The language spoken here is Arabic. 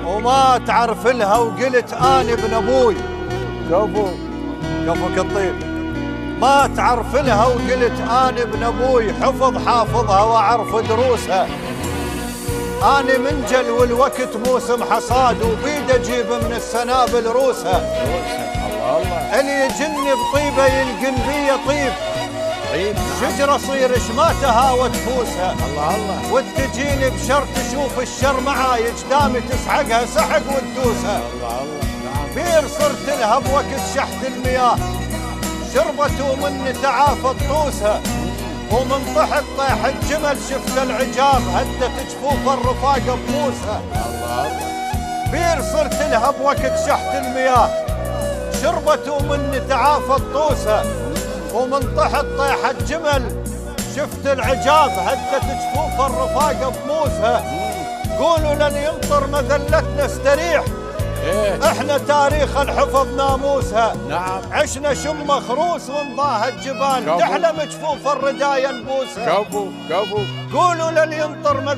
وما تعرف لها وقلت أنا ابن أبوي. كفو كفوك الطيب. ما تعرف لها وقلت أنا ابن أبوي، حفظ حافظها وأعرف دروسها. أنا منجل والوقت موسم حصاد، وبيد أجيب من السنابل روسها. الله الله. اللي يجني بطيبة يلقن بي طيب، شجرة صير شماتها وتفوسها. الله الله. وتجيني بشر تشوف الشر معاي، قدامي تسحقها سحق وتدوسها. الله الله. بير صرت لها بوقت شحت المياه، شربت ومن تعافت طوسها. ومن طحت طيح الجمل شفت العجاب، هدت جفوف الرفاقة بموسها. الله الله. بير صرت لها بوقت شحت المياه، شربت ومن تعافت طوسها. ومن طحت طيح الجمل شفت العجاب، هدت جفوف الرفاقة بموسها. قولوا لن يمطر مذلتنا استريح، احنا تاريخ الحفظ ناموسها. نعم. عشنا شم خروس ونضاها الجبال، تحلم جفوف الردايا نبوسها. كفو كفو. قولوا لن يمطر